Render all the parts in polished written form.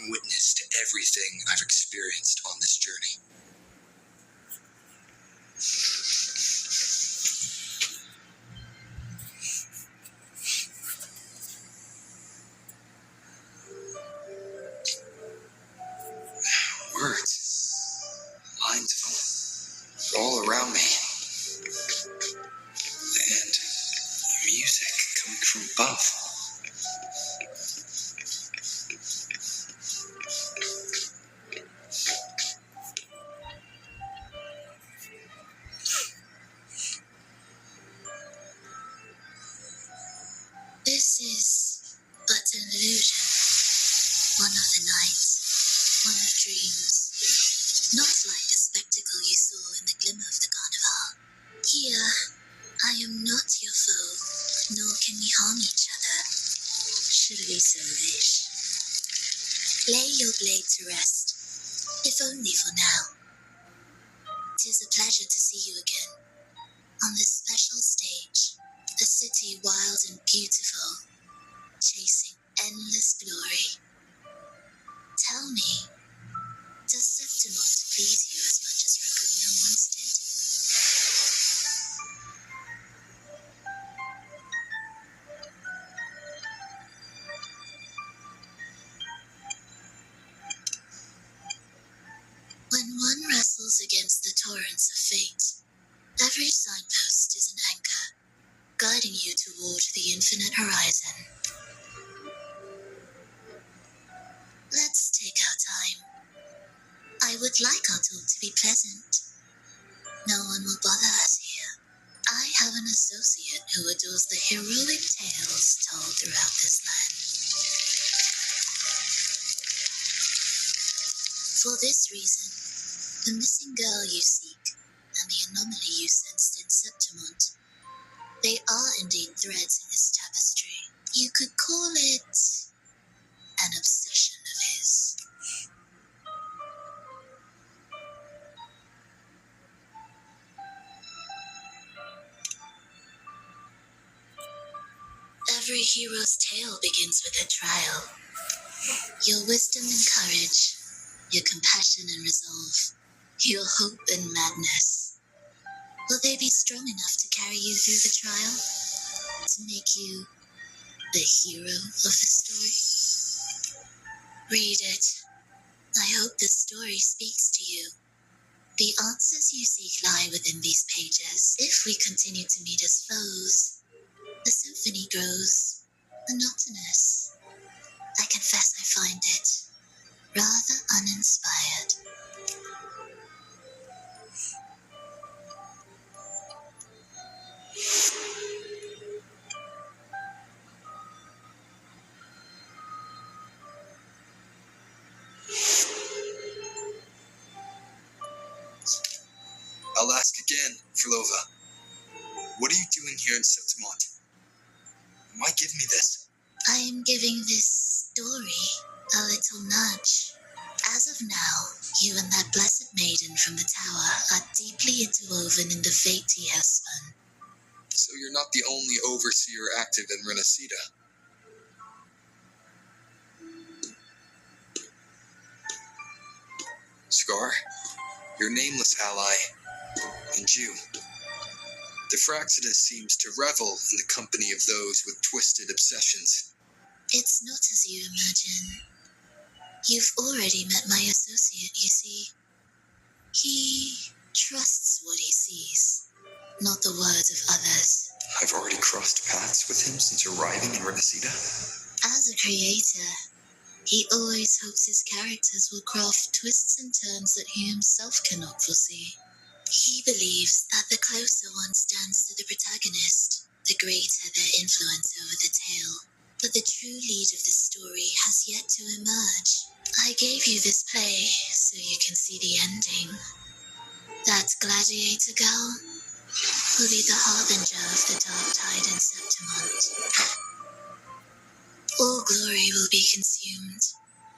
bearing witness to everything I've experienced on this journey. Words, lines all around me, and music coming from above. This is but an illusion, one of the night, one of dreams, not like the spectacle you saw in the glimmer of the carnival. Here, I am not your foe, nor can we harm each other, should we so wish. Lay your blade to rest, if only for now. 'Tis a pleasure to see you again, on this special stage, a city wild and beautiful, chasing endless glory. Tell me, does Septimont please you as much as Raguna once did? When one wrestles against the torrents of fate, every signpost is an anchor, guiding you toward the infinite horizon. Let's take our time. I would like our talk to be pleasant. No one will bother us here. I have an associate who adores the heroic tales told throughout this land. For this reason, the missing girl you seek and the anomaly you sensed in Septimont, they are indeed threads in this tapestry. You could call it an obsession of his. Every hero's tale begins with a trial. Your wisdom and courage, your compassion and resolve, your hope and madness. Will they be strong enough to carry you through the trial? To make you the hero of the story? Read it. I hope the story speaks to you. The answers you seek lie within these pages. If we continue to meet as foes, the symphony grows monotonous. I confess I find it rather uninspired. I'll ask again, Flova. What are you doing here in Septimont? Why give me this? I am giving this story a little nudge. As of now, you and that blessed maiden from the tower are deeply interwoven in the fate he has spun. So you're not the only overseer active in Renacida. Scar, your nameless ally, and you. The Fraxidus seems to revel in the company of those with twisted obsessions. It's not as you imagine. You've already met my associate, you see. He trusts what he sees, not the words of others. I've already crossed paths with him since arriving in Renacida. As a creator, he always hopes his characters will craft twists and turns that he himself cannot foresee. He believes that the closer one stands to the protagonist, the greater their influence over the tale. But the true lead of the story has yet to emerge. I gave you this play so you can see the ending. That gladiator girl will be the harbinger of the dark tide in Septimont. All glory will be consumed,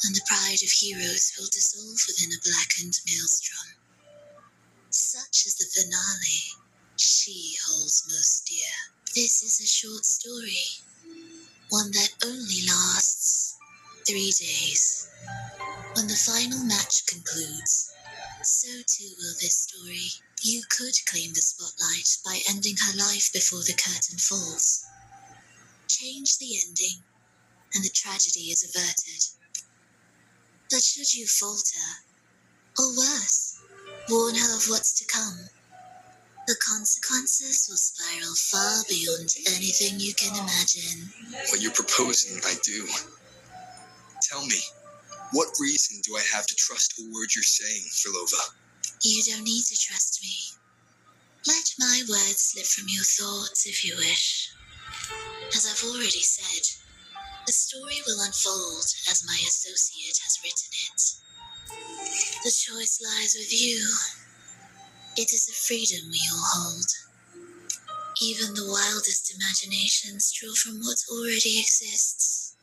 and the pride of heroes will dissolve within a blackened maelstrom. Such is the finale she holds most dear. This is a short story, one that only lasts 3 days. When the final match concludes, so too will this story. You could claim the spotlight by ending her life before the curtain falls. Change the ending, and the tragedy is averted. But should you falter, or worse, warn her of what's to come, the consequences will spiral far beyond anything you can imagine. What you're proposing, I do. Tell me, what reason do I have to trust a word you're saying, Filova? You don't need to trust me. Let my words slip from your thoughts if you wish. As I've already said, the story will unfold as my associate has written it. The choice lies with you. It is a freedom we all hold. Even the wildest imaginations draw from what already exists.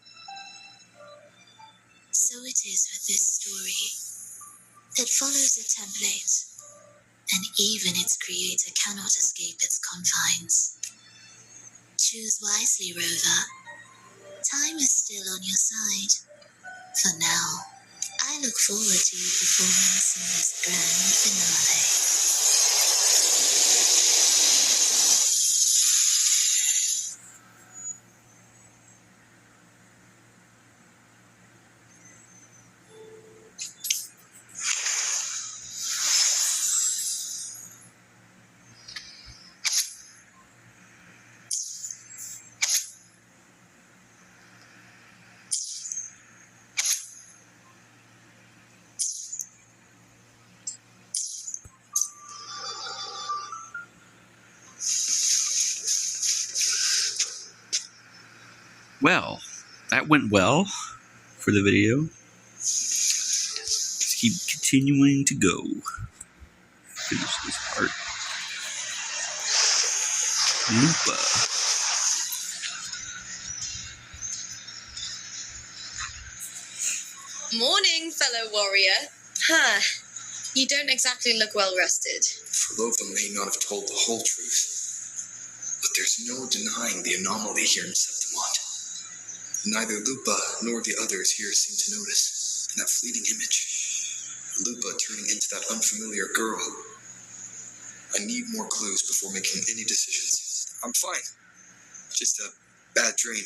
So it is with this story. It follows a template, and even its creator cannot escape its confines. Choose wisely, Rover. Time is still on your side. For now, I look forward to your performance in this grand finale. Well, that went well for the video. Just keep continuing to go. Finish this part. Lupa. Morning, fellow warrior. You don't exactly look well rested. Filova may not have told the whole truth, but there's no denying the anomaly here in Septimont. Neither Lupa nor the others here seem to notice. And that fleeting image, Lupa turning into that unfamiliar girl. I need more clues before making any decisions. I'm fine. Just a bad dream.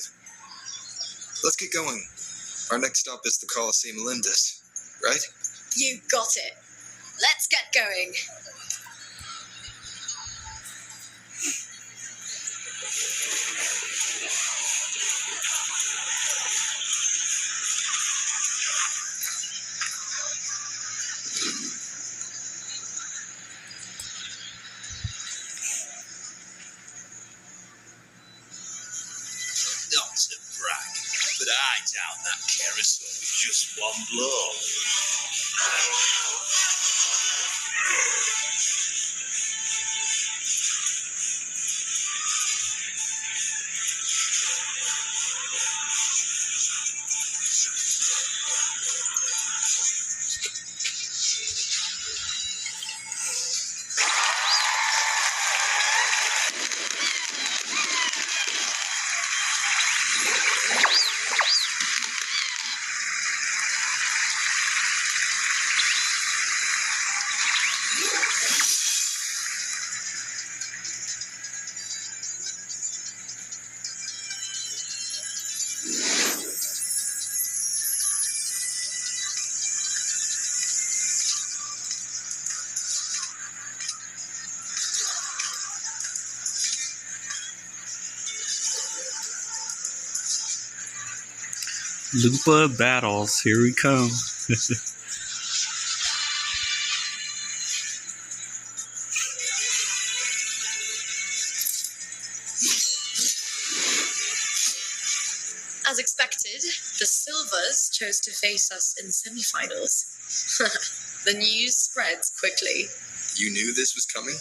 Let's get going. Our next stop is the Coliseum Lindis, right? You got it. Let's get going. Not to brag, but I down that carousel with just one blow. Lupa battles. Here we come. As expected, the Silvers chose to face us in semifinals. The news spreads quickly. You knew this was coming?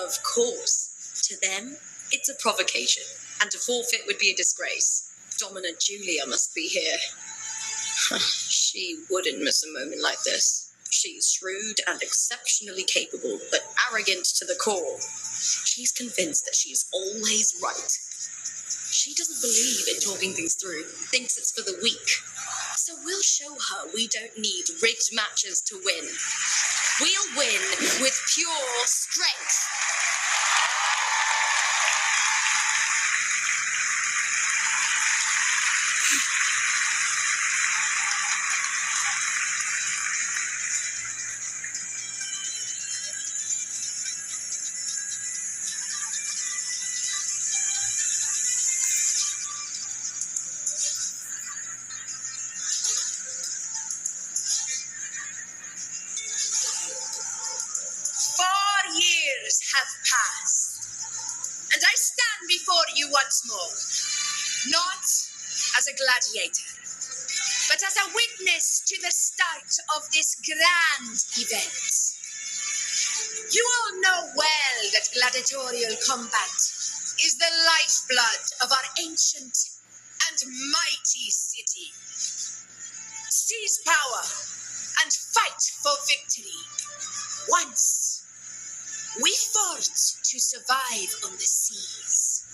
Of course. To them, it's a provocation, and to forfeit would be a disgrace. Dominant Julia must be here. She wouldn't miss a moment like this. She's shrewd and exceptionally capable, but arrogant to the core. She's convinced that she's always right. She doesn't believe in talking things through, thinks it's for the weak. So we'll show her we don't need rigged matches to win. We'll win with pure strength. Have passed, and I stand before you once more, not as a gladiator, but as a witness to the start of this grand event. You all know well that gladiatorial combat is the lifeblood of our ancient and mighty city. Seize power and fight for victory. Once we fought to survive on the seas.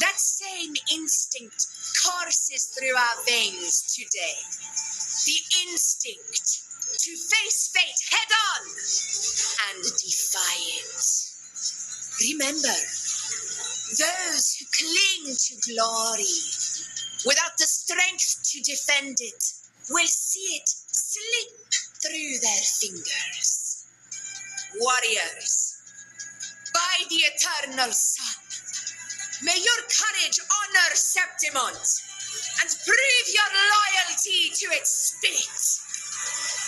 That same instinct courses through our veins today. The instinct to face fate head on and defy it. Remember, those who cling to glory without the strength to defend it will see it slip through their fingers. Warriors, by the eternal sun, may your courage honor Septimont and prove your loyalty to its spirit.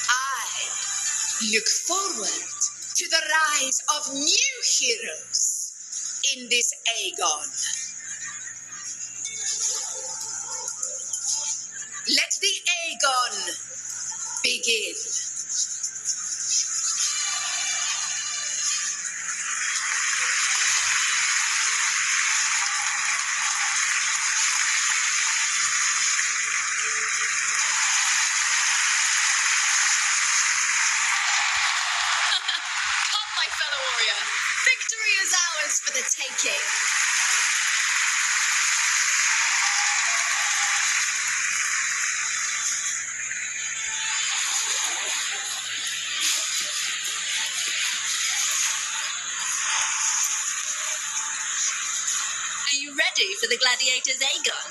I look forward to the rise of new heroes in this Aegon. Let the Aegon begin. Victory is ours for the taking. Are you ready for the gladiators, Aegon?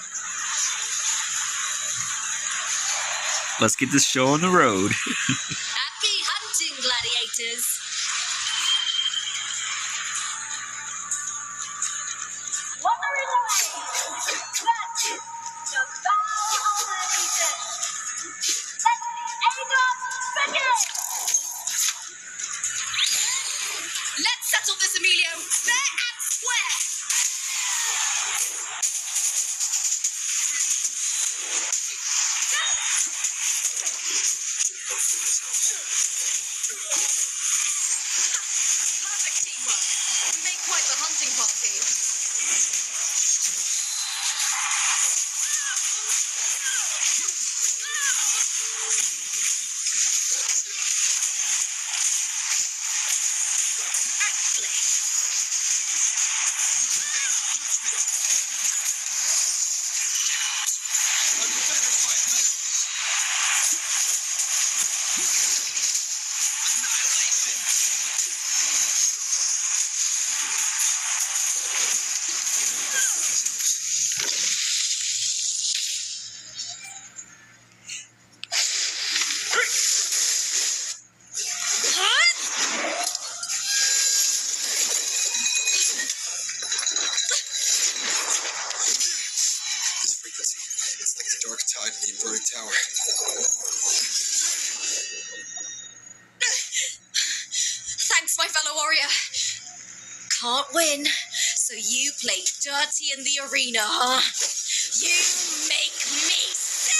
Let's get this show on the road. Happy hunting, gladiators. Wuthring away! That's it! The battle of the nations! Let the Aegon begin! Let's settle this, Emilio, fair and square! Perfect teamwork. We make quite the hunting party. Dark tide in the inverted tower. Thanks, my fellow warrior. Can't win, so you play dirty in the arena, huh? You make me sick!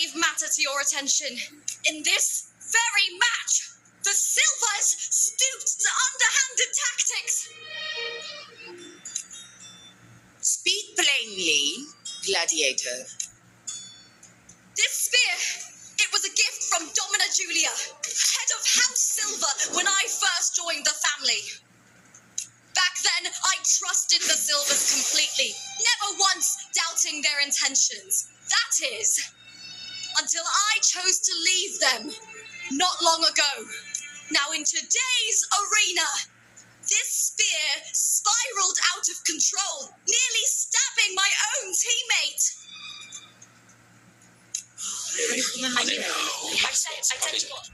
grave matter to your attention. In this very match, the Silvers stooped to underhanded tactics. Speak plainly, gladiator. This spear, it was a gift from Domina Julia, head of House Silver, when I first joined the family. Back then, I trusted the Silvers completely, never once doubting their intentions. That is, until I chose to leave them not long ago. Now, in today's arena, this spear spiraled out of control, nearly stabbing my own teammate. I said what?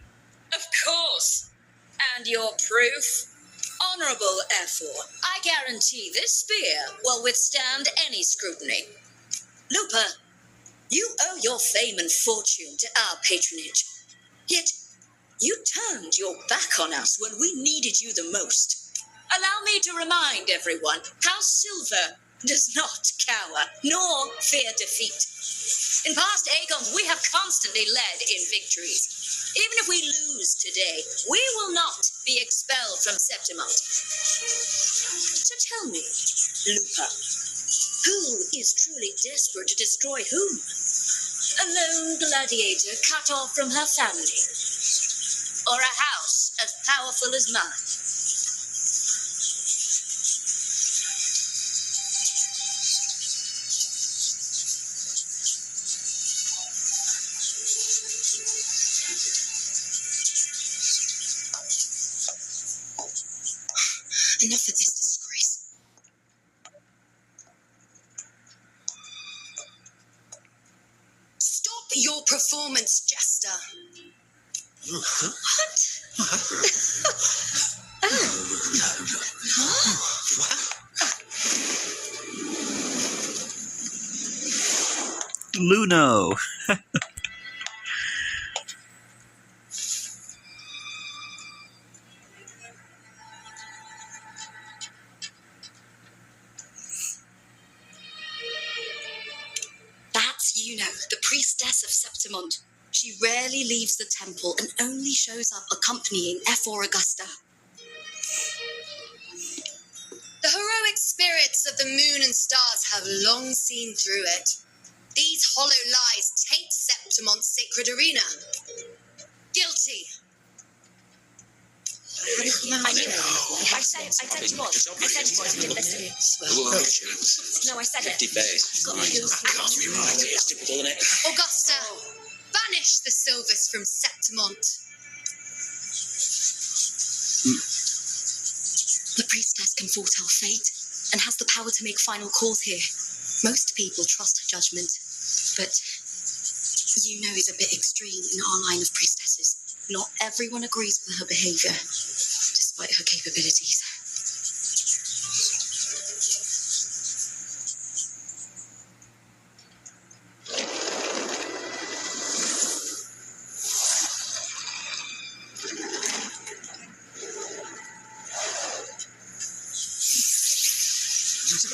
Of course. And your proof? Honourable F4, I guarantee this spear will withstand any scrutiny. Lupa, you owe your fame and fortune to our patronage. Yet, you turned your back on us when we needed you the most. Allow me to remind everyone, House Silver does not cower, nor fear defeat. In past Aegons, we have constantly led in victories. Even if we lose today, we will not be expelled from Septimont. So tell me, Lupa, who is truly desperate to destroy whom? A lone gladiator cut off from her family? Or a house as powerful as mine? Enough of this disgrace. Stop your performance, Jester. Luno. That's Juno, the priestess of Septimont. She rarely leaves the temple and only shows up accompanying F4 Augusta. The heroic spirits of the moon and stars have long seen through it. These hollow lies taint Septimont's sacred arena. Guilty. I said you was. You didn't listen. No, I said it. 50 base. Can't be right. It's typical, isn't it? Augusta, banish the Silvers from Septimont. The priestess can foretell fate and has the power to make final calls here. Most people trust her judgment, but Juno is a bit extreme in our line of priestesses. Not everyone agrees with her behavior, despite her capabilities.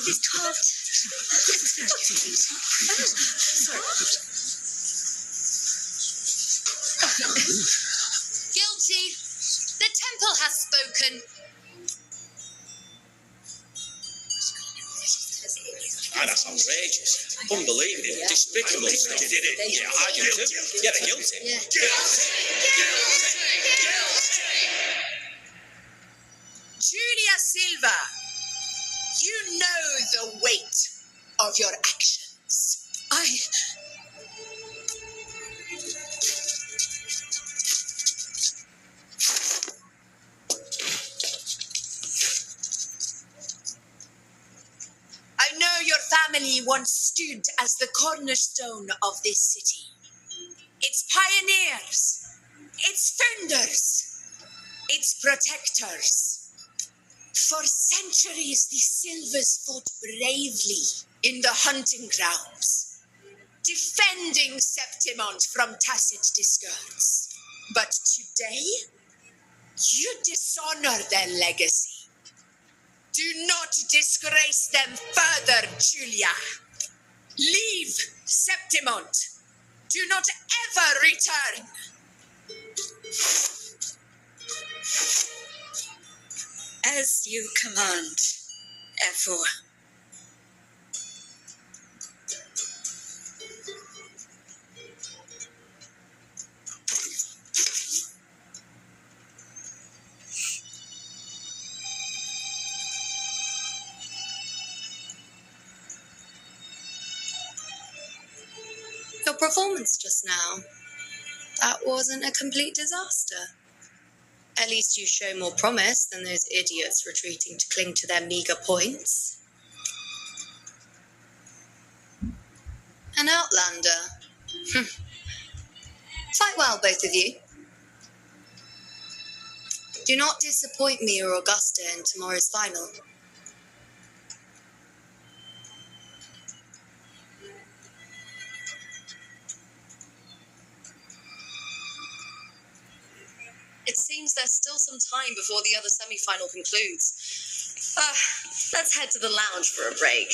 It's carved. Guilty. The temple has spoken. Ah, that's outrageous. Unbelievable. Despicable. They did it. Yeah, I do too. Yeah, they're guilty. Yeah. Julia Silva, you know the weight of your actions. I know your family once stood as the cornerstone of this city. Its pioneers, its founders, its protectors. For centuries, the Silvers fought bravely in the hunting grounds, defending Septimont from tacit discards. But today, you dishonor their legacy. Do not disgrace them further, Julia. Leave Septimont. do not ever return. As you command, F4. Your performance just now, that wasn't a complete disaster. At least you show more promise than those idiots retreating to cling to their meager points. An outlander. Fight well, both of you. Do not disappoint me or Augusta in tomorrow's final. It seems there's still some time before the other semi-final concludes. Let's head to the lounge for a break.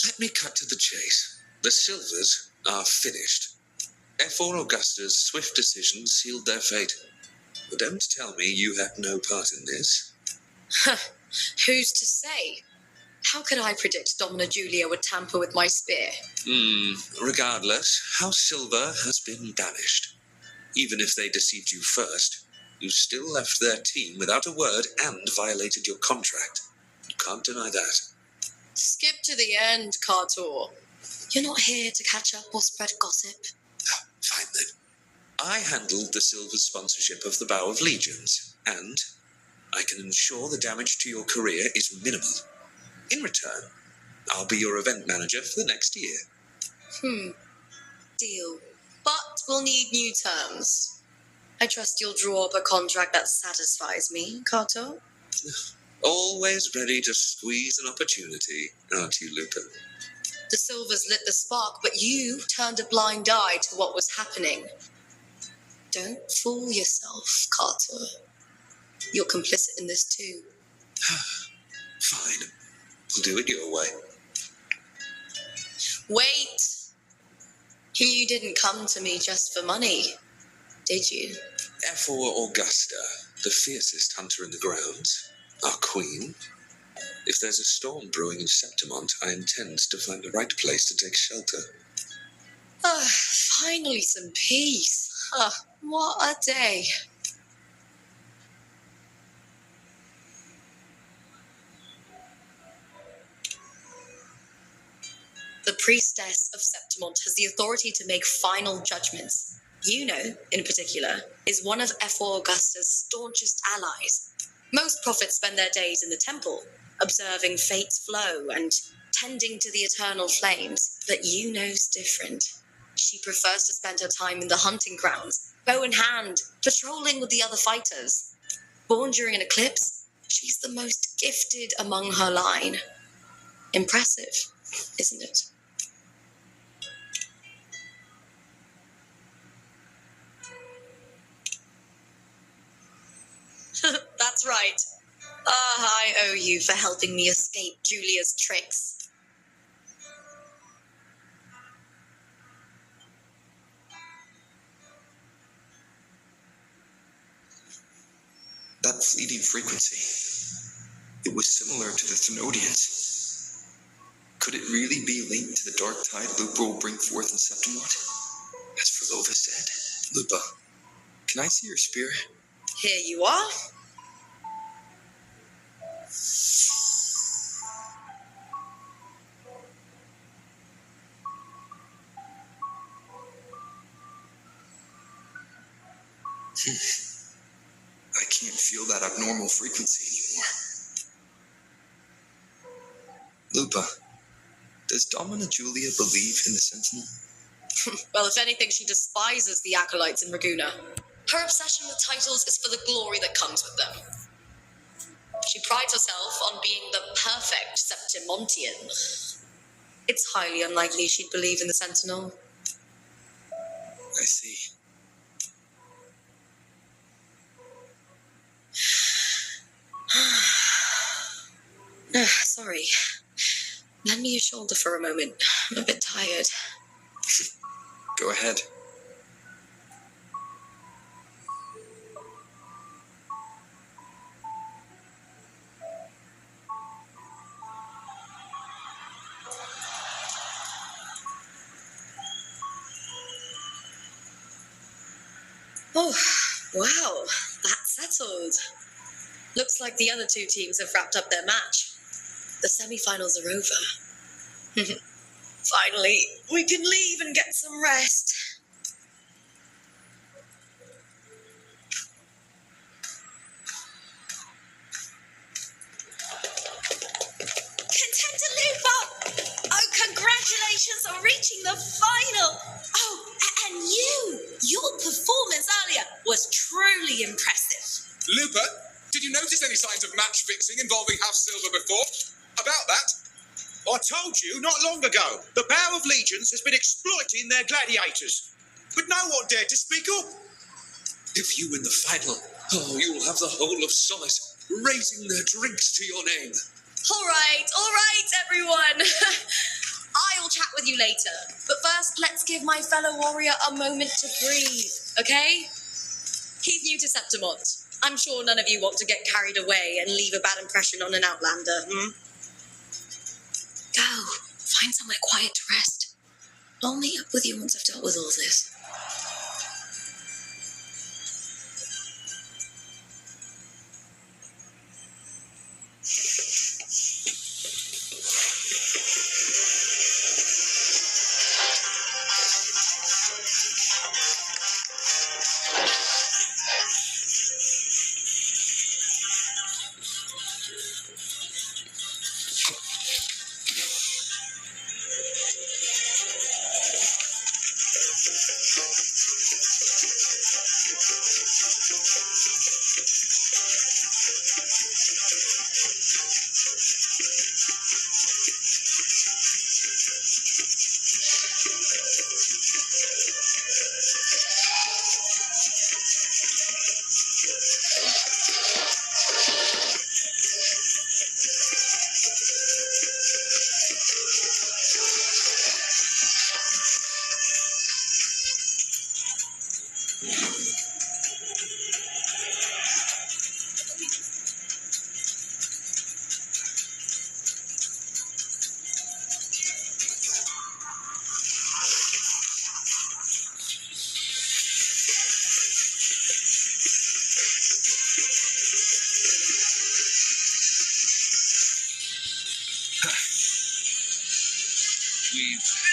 Let me cut to the chase. The Silvers are finished. F4 Augusta's swift decision sealed their fate. But don't tell me you had no part in this. Who's to say? How could I predict Domina Julia would tamper with my spear? Regardless, House Silver has been banished. Even if they deceived you first, you still left their team without a word and violated your contract. You can't deny that. Skip to the end, Cartor. You're not here to catch up or spread gossip. Fine then. I handled the Silver's sponsorship of the Bow of Legions, and I can ensure the damage to your career is minimal. In return, I'll be your event manager for the next year. Deal. But we'll need new terms. I trust you'll draw up a contract that satisfies me, Cartor. Always ready to squeeze an opportunity, aren't you, Lupin? The Silvers lit the spark, but you turned a blind eye to what was happening. Don't fool yourself, Carter. You're complicit in this too. Fine. We'll do it your way. Wait! You didn't come to me just for money, did you? F4 Augusta, the fiercest hunter in the grounds, our queen. If there's a storm brewing in Septimont, I intend to find the right place to take shelter. Finally some peace. What a day. The priestess of Septimont has the authority to make final judgments. Juno, in particular, is one of F4 Augusta's staunchest allies. Most prophets spend their days in the temple, observing fate's flow and tending to the eternal flames, but Juno's different. She prefers to spend her time in the hunting grounds, bow in hand, patrolling with the other fighters. Born during an eclipse, she's the most gifted among her line. Impressive, isn't it? That's right. I owe you for helping me escape Julia's tricks. That fleeting frequency, it was similar to the Thenodians. Could it really be linked to the dark tide Lupa will bring forth in Septimont? As Verlova said, Lupa, can I see your spear? Here you are. I can't feel that abnormal frequency anymore. Lupa, does Domina Julia believe in the Sentinel? Well, if anything, she despises the acolytes in Raguna. Her obsession with titles is for the glory that comes with them. She prides herself on being the perfect Septimontian. It's highly unlikely she'd believe in the Sentinel. I see. Sorry. Lend me your shoulder for a moment. I'm a bit tired. Go ahead. Oh, wow. That's settled. Looks like the other two teams have wrapped up their match. The semi-finals are over. Finally, we can leave and get some rest. Contender Lupa! Oh, congratulations on reaching the final! Oh, and your performance earlier was truly impressive. Lupa, did you notice any signs of match fixing involving House Silver before? About that? I told you not long ago, the Bow of Legions has been exploiting their gladiators. But no one dared to speak up. If you win the final, you'll have the whole of Summit raising their drinks to your name. All right, everyone. I'll chat with you later. But first, let's give my fellow warrior a moment to breathe, okay? He's new to Septimont. I'm sure none of you want to get carried away and leave a bad impression on an Outlander, Go. Find somewhere quiet to rest. I'll meet up with you once I've dealt with all this.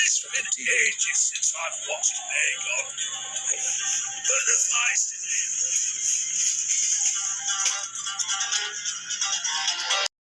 It's been ages since I've watched Aegon. But the feistiness